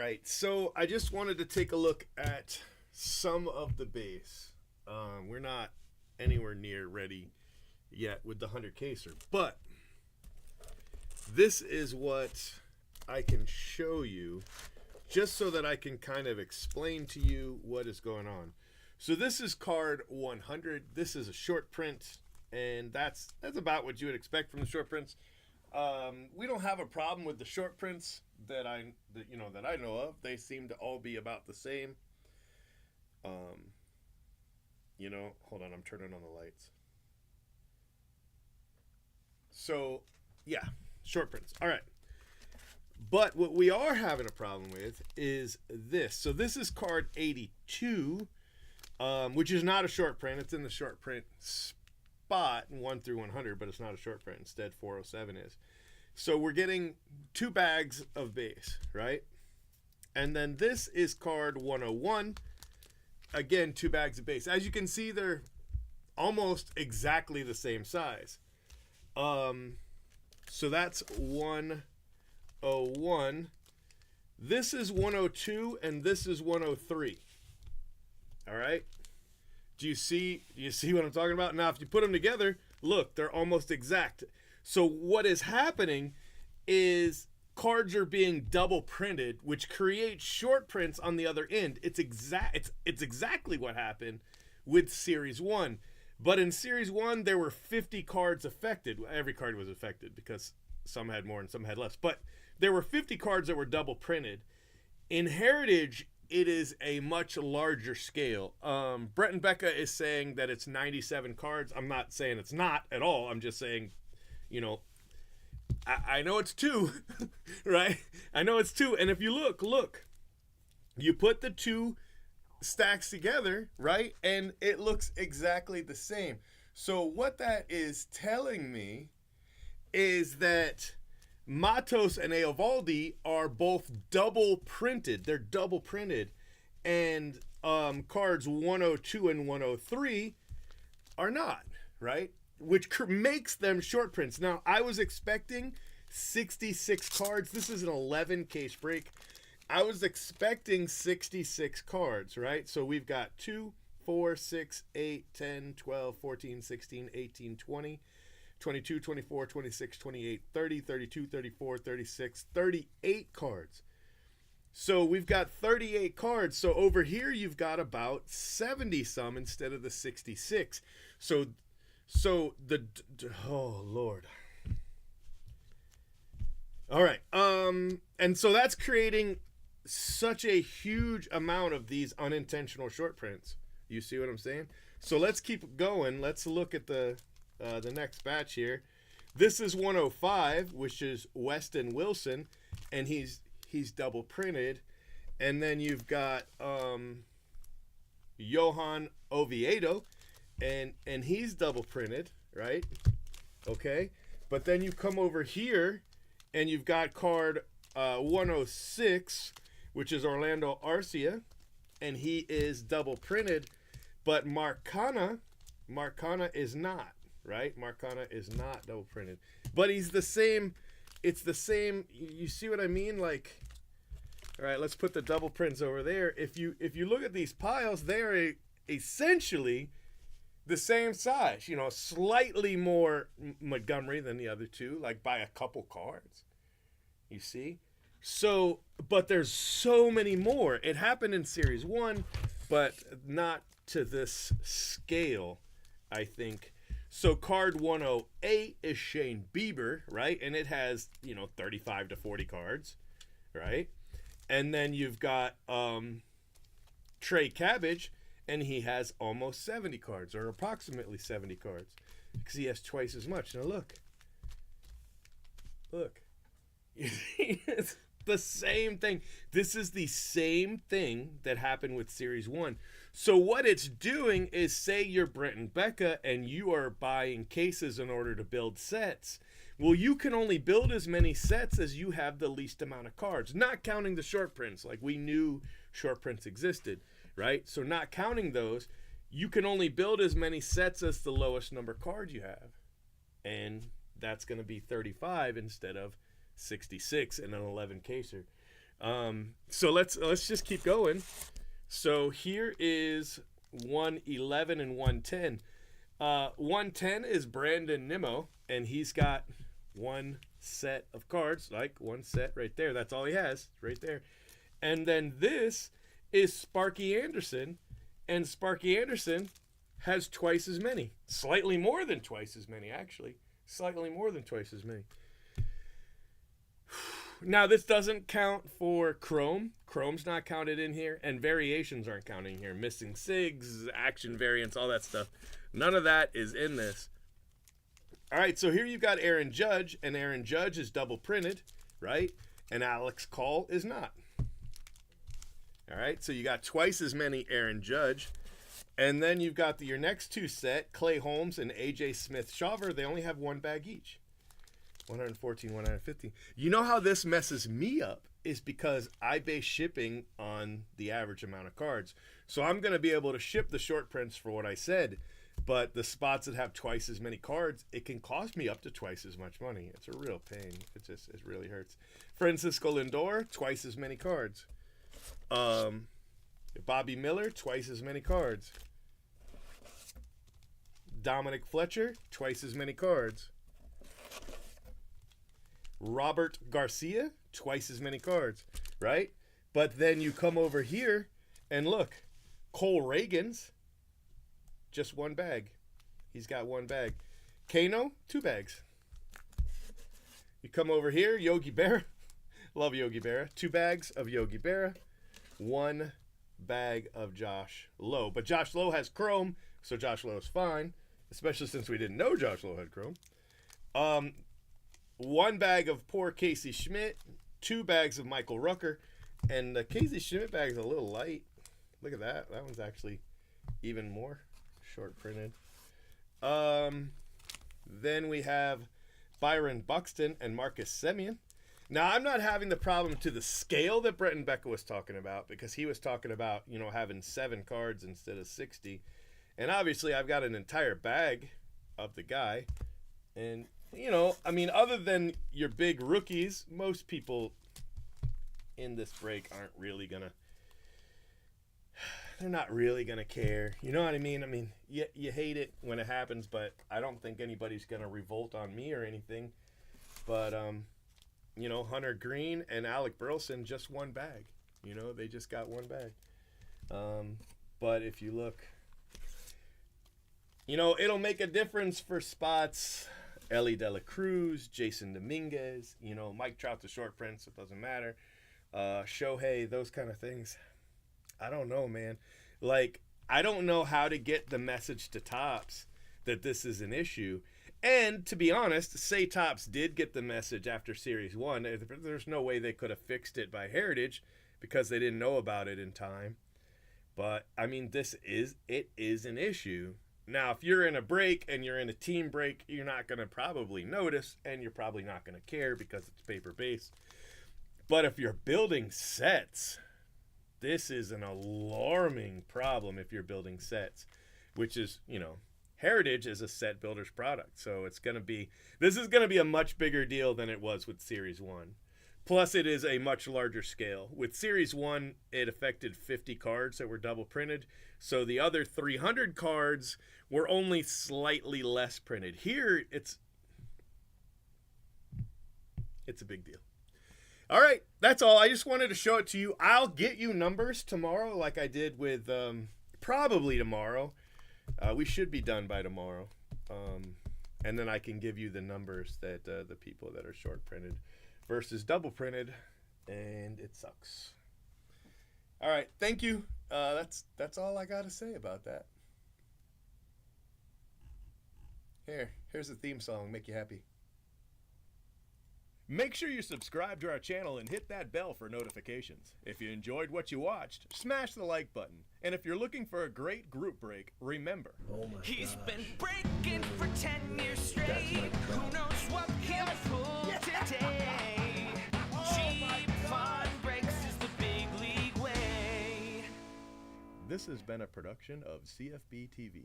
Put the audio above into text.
right, so I just wanted to take a look at some of the base. We're not anywhere near ready yet with the 100 caser, but this is what I can show you just so that I can kind of explain to you what is going on. So this is card 100. This is a short print, and that's about what you would expect from the short prints. We don't have a problem with the short prints that I know of. They seem to all be about the same. Hold on, I'm turning on the lights. So, yeah, short prints. All right. But what we are having a problem with is this. So this is card 82, which is not a short print. It's in the short print spot, 1 through 100, but it's not a short print. Instead, 407 is. So we're getting 2 bags of base, right? And then this is card 101. Again, 2 bags of base. As you can see, they're almost exactly the same size. So that's 101. This is 102, and this is 103. All right. Do you see what I'm talking about? Now, if you put them together, look, they're almost exact. So what is happening is cards are being double printed, which creates short prints on the other end. It's exactly what happened with Series 1. But in Series 1, there were 50 cards affected. Every card was affected because some had more and some had less. But there were 50 cards that were double printed. In Heritage, it is a much larger scale. Brett and Becca is saying that it's 97 cards. I'm not saying it's not at all. I'm just saying, I know it's 2, right? I know it's 2. And if you look, you put the 2 stacks together, right? And it looks exactly the same. So what that is telling me is that Matos and Eovaldi are both double printed. They're double printed. And cards 102 and 103 are not, right? Which makes them short prints. Now, I was expecting 66 cards. This is an 11 case break. I was expecting 66 cards, right? So we've got 2, 4, 6, 8, 10, 12, 14, 16, 18, 20, 22, 24, 26, 28, 30, 32, 34, 36, 38 cards. So we've got 38 cards. So over here, you've got about 70 some instead of the 66. So oh Lord. All right. And so that's creating such a huge amount of these unintentional short prints. You see what I'm saying? So let's keep going. Let's look at the next batch here. This is 105, which is Weston Wilson, and he's double printed. And then you've got Johan Oviedo, and he's double printed, right? Okay. But then you come over here, and you've got card 106, which is Orlando Arcia, and he is double printed. But Marcana is not, right? Marcana is not double printed. But he's the same. It's the same. You see what I mean? Like, all right, let's put the double prints over there. If you look at these piles, they're essentially the same size. Slightly more Montgomery than the other 2, like by a couple cards. You see? So, but there's so many more. It happened in Series 1, but not to this scale, I think. So card 108 is Shane Bieber, right? And it has, 35 to 40 cards, right? And then you've got Trey Cabbage, and he has almost 70 cards, or approximately 70 cards, because he has twice as much. Now look. It's the same thing. This is the same thing that happened with Series 1. So what it's doing is, say you're Brent and Becca and you are buying cases in order to build sets. Well, you can only build as many sets as you have the least amount of cards, not counting the short prints. Like, we knew short prints existed, right? So not counting those, you can only build as many sets as the lowest number of cards you have. And that's going to be 35 instead of 66 in an 11 caser. So let's just keep going. So here is 111 and 110. 110 is Brandon Nimmo, and he's got one set of cards, like one set right there. That's all he has, right there. And then this is Sparky Anderson, and Sparky Anderson has twice as many. Slightly more than twice as many, actually. Slightly more than twice as many. Now, this doesn't count for Chrome. Chrome's not counted in here, and variations aren't counting here. Missing SIGs, action variants, all that stuff. None of that is in this. All right, so here you've got Aaron Judge, and Aaron Judge is double printed, right? And Alex Call is not. All right, so you got twice as many Aaron Judge. And then you've got your next two set, Clay Holmes and AJ Smith-Shawver. They only have one bag each. 114, 115. You know how this messes me up is because I base shipping on the average amount of cards. So I'm going to be able to ship the short prints for what I said, but the spots that have twice as many cards, it can cost me up to twice as much money. It's a real pain. It really hurts. Francisco Lindor, twice as many cards. Bobby Miller, twice as many cards. Dominic Fletcher, twice as many cards. Robert Garcia, twice as many cards, right? But then you come over here and look, Cole Reagans, just one bag. He's got one bag. Kano, two bags. You come over here, Yogi Berra, love Yogi Berra, 2 bags of Yogi Berra, 1 bag of Josh Lowe. But Josh Lowe has Chrome, so Josh Lowe's fine, especially since we didn't know Josh Lowe had Chrome. 1 bag of poor Casey Schmidt, 2 bags of Michael Rucker, and the Casey Schmidt bag is a little light. Look at that. That one's actually even more short printed. Then we have Byron Buxton and Marcus Semien. Now, I'm not having the problem to the scale that Brett and Becca was talking about, because he was talking about, you know, having 7 cards instead of 60. And obviously, I've got an entire bag of the guy. And, you know, I mean, other than your big rookies, most people in this break aren't really going to, they're not really going to care. You know what I mean? I mean, you hate it when it happens, but I don't think anybody's going to revolt on me or anything. But, you know, Hunter Green and Alec Burleson, just one bag. You know, they just got one bag. But if you look, you know, it'll make a difference for spots. Ellie De La Cruz, Jason Dominguez, you know, Mike Trout, the short prints, it doesn't matter. Shohei, those kind of things. I don't know, man. Like, I don't know how to get the message to Topps that this is an issue. And to be honest, say Topps did get the message after Series 1, there's no way they could have fixed it by Heritage because they didn't know about it in time. But, I mean, it is an issue. Now, if you're in a break and you're in a team break, you're not going to probably notice, and you're probably not going to care because it's paper-based. But if you're building sets, this is an alarming problem if you're building sets, which is, you know, Heritage is a set builder's product. So this is going to be a much bigger deal than it was with Series 1. Plus, it is a much larger scale. With Series 1, it affected 50 cards that were double printed. So the other 300 cards were only slightly less printed. Here, it's a big deal. All right, that's all. I just wanted to show it to you. I'll get you numbers tomorrow like I did with probably tomorrow. We should be done by tomorrow. And then I can give you the numbers that the people that are short printed versus double printed, and it sucks. All right, thank you. That's all I got to say about that. Here's the theme song, make you happy. Make sure you subscribe to our channel and hit that bell for notifications. If you enjoyed what you watched, smash the like button. And if you're looking for a great group break, remember, he's been breaking for 10 years straight. Who knows what he'll pull today? Cheap fun breaks is the big league way. This has been a production of CFB TV.